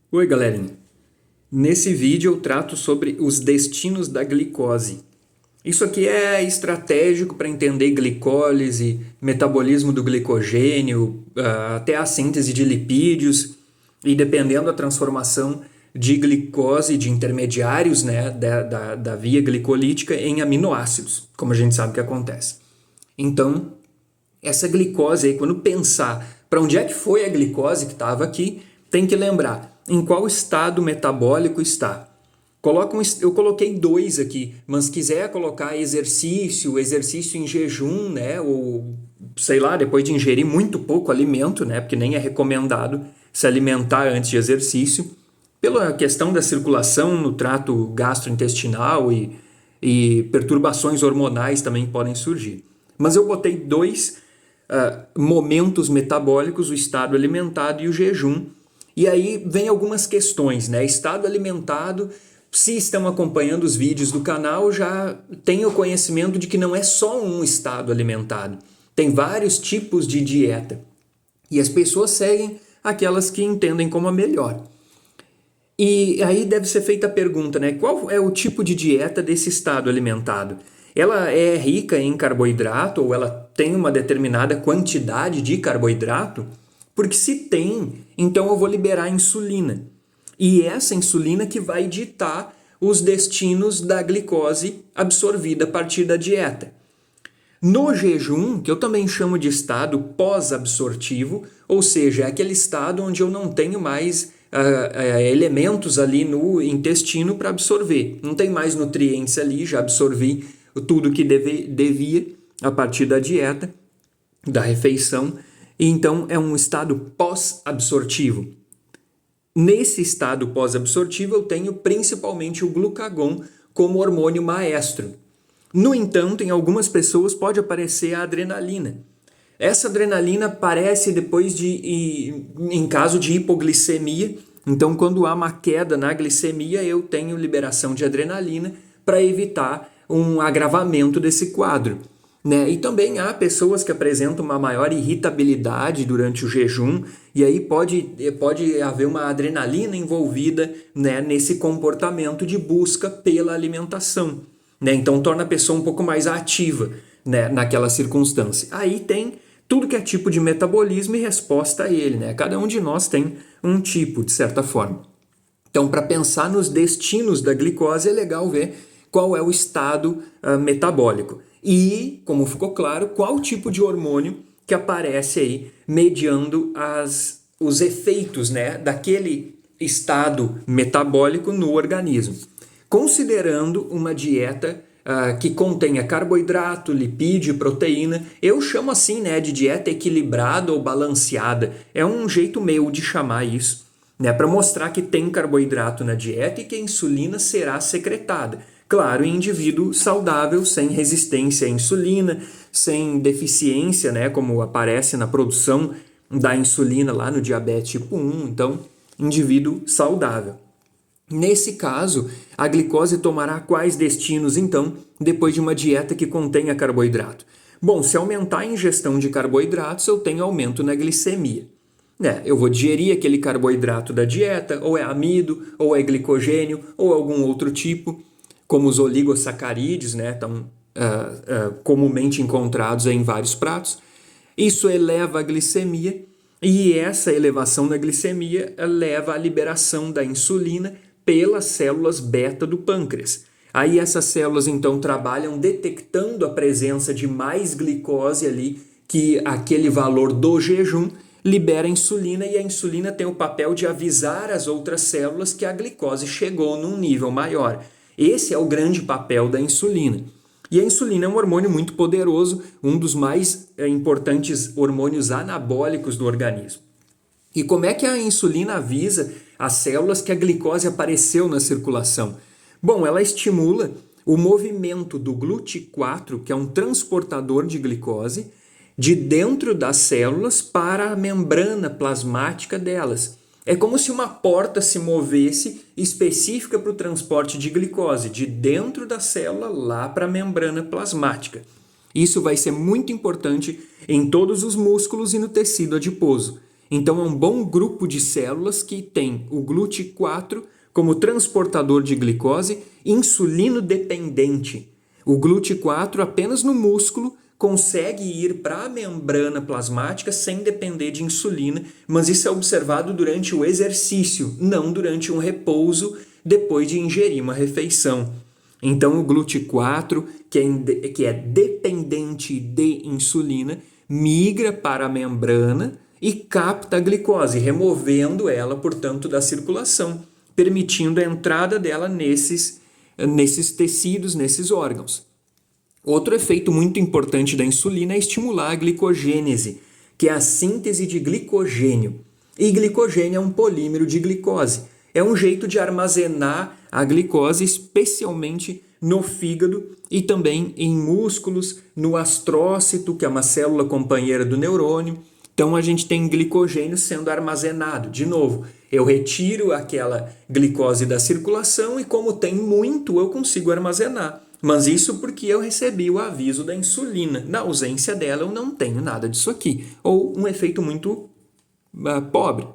Oi, galerinha. Nesse vídeo eu trato sobre os destinos da glicose. Isso aqui é estratégico para entender glicólise, metabolismo do glicogênio, até a síntese de lipídios e dependendo da transformação de glicose, de intermediários, né, da via glicolítica em aminoácidos, como a gente sabe que acontece. Então, essa glicose aí, quando pensar para onde é que foi a glicose que estava aqui, tem que lembrar em qual estado metabólico está. Eu coloquei dois aqui, mas se quiser colocar exercício em jejum, né, ou sei lá, depois de ingerir muito pouco alimento, né, porque nem é recomendado se alimentar antes de exercício, pela questão da circulação no trato gastrointestinal e perturbações hormonais também podem surgir. Mas eu botei dois momentos metabólicos, o estado alimentado e o jejum. E aí vem algumas questões, né? Estado alimentado, se estão acompanhando os vídeos do canal, já tem o conhecimento de que não é só um estado alimentado. Tem vários tipos de dieta. E as pessoas seguem aquelas que entendem como a melhor. E aí deve ser feita a pergunta, né? Qual é o tipo de dieta desse estado alimentado? Ela é rica em carboidrato ou ela tem uma determinada quantidade de carboidrato? Porque se tem, então eu vou liberar insulina. E essa insulina que vai ditar os destinos da glicose absorvida a partir da dieta. No jejum, que eu também chamo de estado pós-absortivo, ou seja, é aquele estado onde eu não tenho mais elementos ali no intestino para absorver. Não tem mais nutrientes ali, já absorvi tudo que devia a partir da dieta, da refeição. Então, é um estado pós-absortivo. Nesse estado pós-absortivo, eu tenho principalmente o glucagon como hormônio maestro. No entanto, em algumas pessoas pode aparecer a adrenalina. Essa adrenalina aparece em caso de hipoglicemia. Então, quando há uma queda na glicemia, eu tenho liberação de adrenalina para evitar um agravamento desse quadro. Né? E também há pessoas que apresentam uma maior irritabilidade durante o jejum, e aí pode haver uma adrenalina envolvida, né, nesse comportamento de busca pela alimentação. Né? Então torna a pessoa um pouco mais ativa, né, naquela circunstância. Aí tem tudo que é tipo de metabolismo e resposta a ele. Né? Cada um de nós tem um tipo, de certa forma. Então, para pensar nos destinos da glicose, é legal ver qual é o estado metabólico. E, como ficou claro, qual tipo de hormônio que aparece aí mediando os efeitos, né, daquele estado metabólico no organismo. Considerando uma dieta que contenha carboidrato, lipídio e proteína, eu chamo assim, né, de dieta equilibrada ou balanceada. É um jeito meu de chamar isso, né, para mostrar que tem carboidrato na dieta e que a insulina será secretada. Claro, em indivíduo saudável, sem resistência à insulina, sem deficiência, né, como aparece na produção da insulina lá no diabetes tipo 1, então, indivíduo saudável. Nesse caso, a glicose tomará quais destinos, então, depois de uma dieta que contenha carboidrato? Bom, se aumentar a ingestão de carboidratos, eu tenho aumento na glicemia. Eu vou digerir aquele carboidrato da dieta, ou é amido, ou é glicogênio, ou algum outro tipo, como os oligosacarídeos, né, estão comumente encontrados em vários pratos. Isso eleva a glicemia e essa elevação da glicemia leva à liberação da insulina pelas células beta do pâncreas. Aí essas células então trabalham detectando a presença de mais glicose ali que aquele valor do jejum, libera insulina e a insulina tem o papel de avisar as outras células que a glicose chegou num nível maior. Esse é o grande papel da insulina. E a insulina é um hormônio muito poderoso, um dos mais importantes hormônios anabólicos do organismo. E como é que a insulina avisa as células que a glicose apareceu na circulação? Bom, ela estimula o movimento do GLUT4, que é um transportador de glicose, de dentro das células para a membrana plasmática delas. É como se uma porta se movesse específica para o transporte de glicose, de dentro da célula lá para a membrana plasmática. Isso vai ser muito importante em todos os músculos e no tecido adiposo. Então é um bom grupo de células que tem o GLUT4 como transportador de glicose insulino dependente. O GLUT4 apenas no músculo consegue ir para a membrana plasmática sem depender de insulina, mas isso é observado durante o exercício, não durante um repouso depois de ingerir uma refeição. Então o GLUT4, que é dependente de insulina, migra para a membrana e capta a glicose, removendo ela, portanto, da circulação, permitindo a entrada dela nesses tecidos, nesses órgãos. Outro efeito muito importante da insulina é estimular a glicogênese, que é a síntese de glicogênio. E glicogênio é um polímero de glicose. É um jeito de armazenar a glicose, especialmente no fígado e também em músculos, no astrócito, que é uma célula companheira do neurônio. Então a gente tem glicogênio sendo armazenado. De novo, eu retiro aquela glicose da circulação e como tem muito, eu consigo armazenar. Mas isso porque eu recebi o aviso da insulina. Na ausência dela, eu não tenho nada disso aqui. Ou um efeito muito pobre.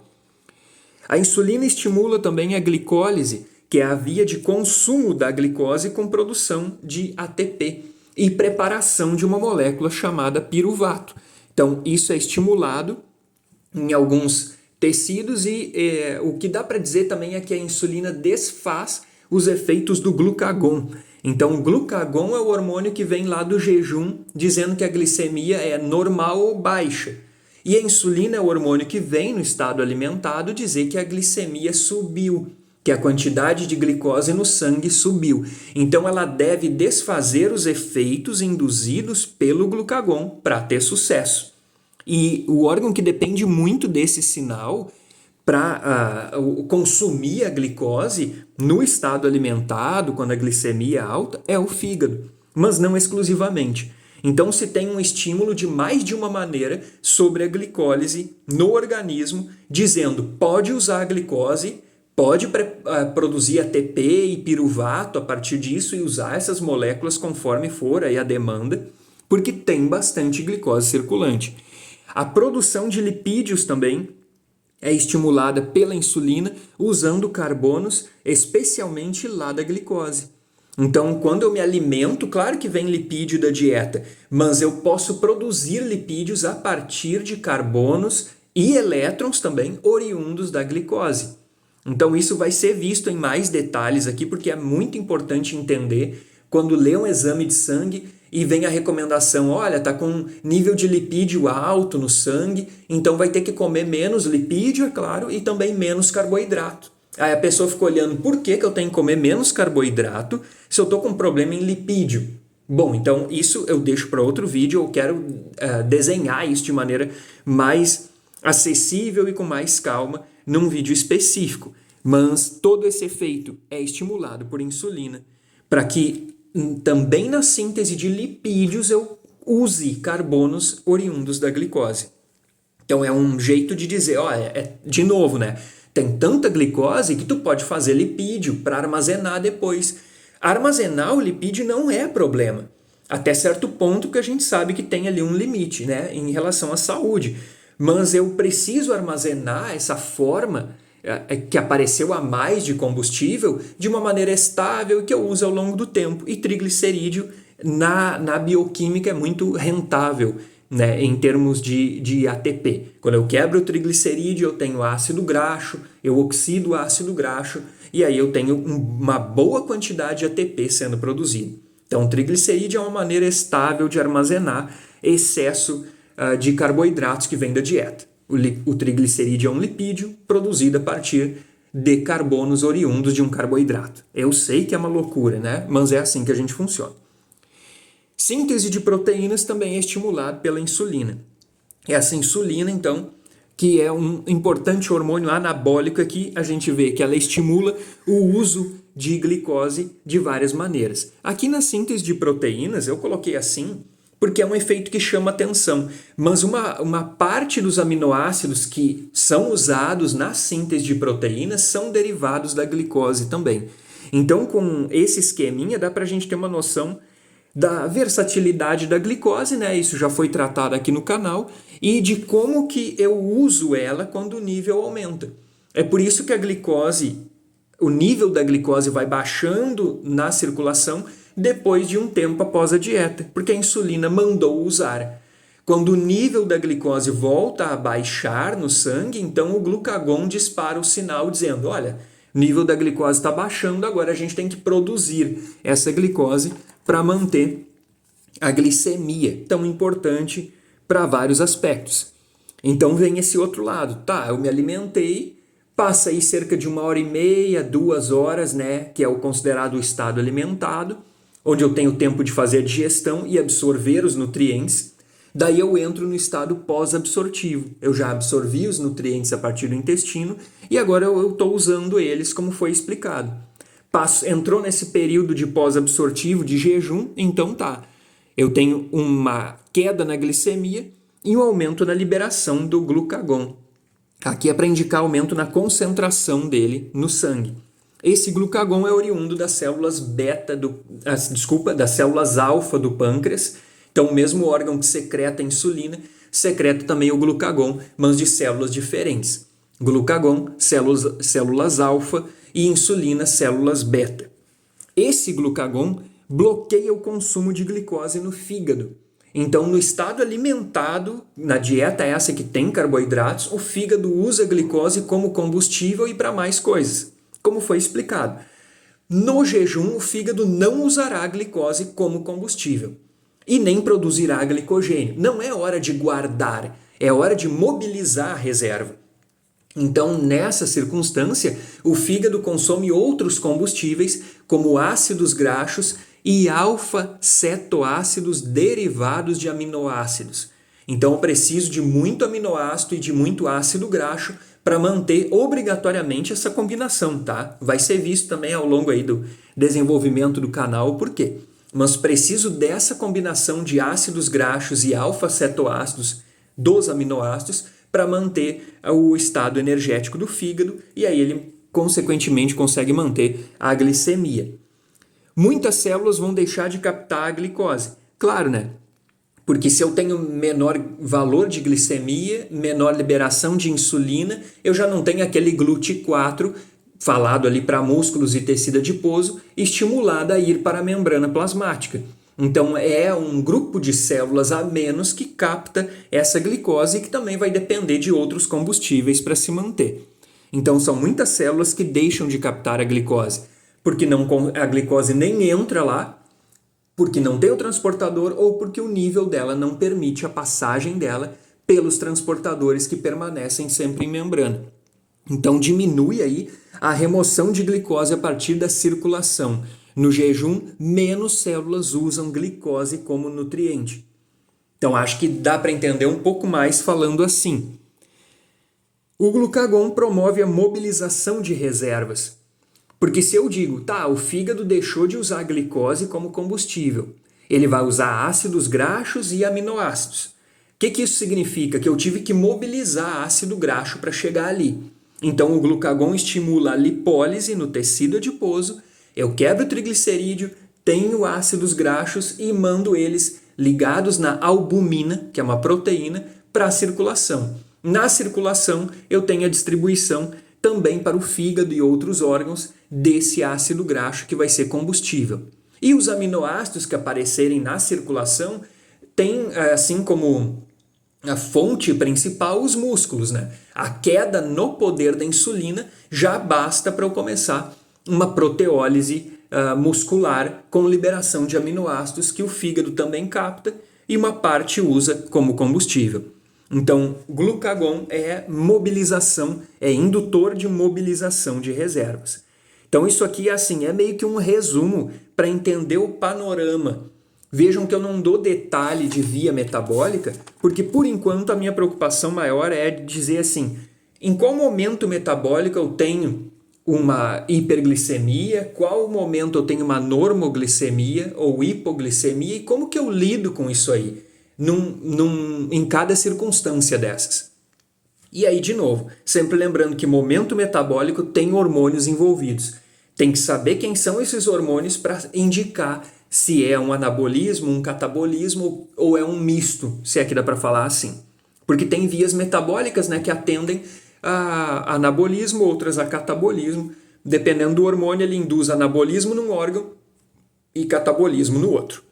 A insulina estimula também a glicólise, que é a via de consumo da glicose com produção de ATP e preparação de uma molécula chamada piruvato. Então, isso é estimulado em alguns tecidos e o que dá para dizer também é que a insulina desfaz os efeitos do glucagon. Então, o glucagon é o hormônio que vem lá do jejum, dizendo que a glicemia é normal ou baixa. E a insulina é o hormônio que vem no estado alimentado dizer que a glicemia subiu, que a quantidade de glicose no sangue subiu. Então, ela deve desfazer os efeitos induzidos pelo glucagon para ter sucesso. E o órgão que depende muito desse sinal para consumir a glicose no estado alimentado, quando a glicemia é alta, é o fígado, mas não exclusivamente. Então, se tem um estímulo de mais de uma maneira sobre a glicólise no organismo, dizendo pode usar a glicose, pode produzir ATP e piruvato a partir disso e usar essas moléculas conforme for aí a demanda, porque tem bastante glicose circulante. A produção de lipídios também é estimulada pela insulina usando carbonos, especialmente lá da glicose. Então, quando eu me alimento, claro que vem lipídio da dieta, mas eu posso produzir lipídios a partir de carbonos e elétrons também oriundos da glicose. Então, isso vai ser visto em mais detalhes aqui, porque é muito importante entender quando lê um exame de sangue e vem a recomendação, olha, tá com nível de lipídio alto no sangue, então vai ter que comer menos lipídio, é claro, e também menos carboidrato. Aí a pessoa fica olhando, por que eu tenho que comer menos carboidrato se eu estou com problema em lipídio? Bom, então isso eu deixo para outro vídeo, eu quero desenhar isso de maneira mais acessível e com mais calma num vídeo específico. Mas todo esse efeito é estimulado por insulina para que também na síntese de lipídios eu use carbonos oriundos da glicose. Então é um jeito de dizer, de novo, né? Tem tanta glicose que tu pode fazer lipídio para armazenar depois. Armazenar o lipídio não é problema. Até certo ponto que a gente sabe que tem ali um limite, né, em relação à saúde. Mas eu preciso armazenar essa forma que apareceu a mais de combustível de uma maneira estável e que eu uso ao longo do tempo. E triglicerídeo na bioquímica é muito rentável, né, em termos de ATP. Quando eu quebro o triglicerídeo, eu tenho ácido graxo, eu oxido o ácido graxo e aí eu tenho uma boa quantidade de ATP sendo produzido. Então, o triglicerídeo é uma maneira estável de armazenar excesso de carboidratos que vem da dieta. O triglicerídeo é um lipídio produzido a partir de carbonos oriundos de um carboidrato. Eu sei que é uma loucura, né? Mas é assim que a gente funciona. Síntese de proteínas também é estimulada pela insulina. Essa insulina, então, que é um importante hormônio anabólico aqui, a gente vê que ela estimula o uso de glicose de várias maneiras. Aqui na síntese de proteínas, eu coloquei assim, porque é um efeito que chama atenção. Mas uma parte dos aminoácidos que são usados na síntese de proteínas são derivados da glicose também. Então, com esse esqueminha, dá para a gente ter uma noção da versatilidade da glicose, né? Isso já foi tratado aqui no canal, e de como que eu uso ela quando o nível aumenta. É por isso que a glicose, o nível da glicose vai baixando na circulação depois de um tempo após a dieta, porque a insulina mandou usar. Quando o nível da glicose volta a baixar no sangue, então o glucagon dispara o sinal dizendo, olha, o nível da glicose está baixando, agora a gente tem que produzir essa glicose para manter a glicemia, tão importante para vários aspectos. Então vem esse outro lado, tá, eu me alimentei, passa aí cerca de 1h30, 2 horas, né, que é o considerado o estado alimentado, onde eu tenho tempo de fazer a digestão e absorver os nutrientes. Daí eu entro no estado pós-absortivo. Eu já absorvi os nutrientes a partir do intestino e agora eu estou usando eles como foi explicado. Entrou nesse período de pós-absortivo, de jejum, então tá. Eu tenho uma queda na glicemia e um aumento na liberação do glucagon. Aqui é para indicar aumento na concentração dele no sangue. Esse glucagon é oriundo das células das células alfa do pâncreas. Então, o mesmo órgão que secreta a insulina, secreta também o glucagon, mas de células diferentes. Glucagon, células alfa e insulina, células beta. Esse glucagon bloqueia o consumo de glicose no fígado. Então, no estado alimentado, na dieta essa que tem carboidratos, o fígado usa a glicose como combustível e para mais coisas, como foi explicado. No jejum, o fígado não usará a glicose como combustível e nem produzirá glicogênio. Não é hora de guardar, é hora de mobilizar a reserva. Então, nessa circunstância, o fígado consome outros combustíveis, como ácidos graxos e alfa-cetoácidos derivados de aminoácidos. Então, eu preciso de muito aminoácido e de muito ácido graxo para manter obrigatoriamente essa combinação, tá? Vai ser visto também ao longo aí do desenvolvimento do canal o porquê. Mas preciso dessa combinação de ácidos graxos e alfa-cetoácidos dos aminoácidos para manter o estado energético do fígado e aí ele, consequentemente, consegue manter a glicemia. Muitas células vão deixar de captar a glicose. Claro, né? Porque se eu tenho menor valor de glicemia, menor liberação de insulina, eu já não tenho aquele GLUT4 falado ali para músculos e tecido adiposo, estimulada a ir para a membrana plasmática. Então é um grupo de células a menos que capta essa glicose e que também vai depender de outros combustíveis para se manter. Então são muitas células que deixam de captar a glicose, porque a glicose nem entra lá, porque não tem o transportador ou porque o nível dela não permite a passagem dela pelos transportadores que permanecem sempre em membrana. Então diminui aí a remoção de glicose a partir da circulação. No jejum, menos células usam glicose como nutriente. Então acho que dá para entender um pouco mais falando assim. O glucagon promove a mobilização de reservas. Porque se eu digo, tá, o fígado deixou de usar a glicose como combustível, ele vai usar ácidos graxos e aminoácidos. O que isso significa? Que eu tive que mobilizar ácido graxo para chegar ali. Então o glucagon estimula a lipólise no tecido adiposo, eu quebro o triglicerídeo, tenho ácidos graxos e mando eles ligados na albumina, que é uma proteína, para a circulação. Na circulação eu tenho a distribuição também para o fígado e outros órgãos desse ácido graxo que vai ser combustível. E os aminoácidos que aparecerem na circulação têm, assim como a fonte principal, os músculos, né? A queda no poder da insulina já basta para eu começar uma proteólise muscular com liberação de aminoácidos que o fígado também capta e uma parte usa como combustível. Então, glucagon é mobilização, é indutor de mobilização de reservas. Então, isso aqui é meio que um resumo para entender o panorama. Vejam que eu não dou detalhe de via metabólica, porque por enquanto a minha preocupação maior é dizer assim, em qual momento metabólico eu tenho uma hiperglicemia, qual momento eu tenho uma normoglicemia ou hipoglicemia e como que eu lido com isso aí em cada circunstância dessas. E aí, de novo, sempre lembrando que momento metabólico tem hormônios envolvidos. Tem que saber quem são esses hormônios para indicar se é um anabolismo, um catabolismo ou é um misto, se é que dá para falar assim. Porque tem vias metabólicas, né, que atendem a anabolismo, outras a catabolismo. Dependendo do hormônio, ele induz anabolismo num órgão e catabolismo no outro.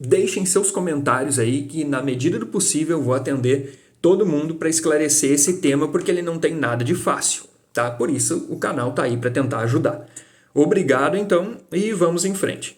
Deixem seus comentários aí que, na medida do possível, eu vou atender todo mundo para esclarecer esse tema, porque ele não tem nada de fácil, tá? Por isso o canal tá aí para tentar ajudar. Obrigado, então, e vamos em frente.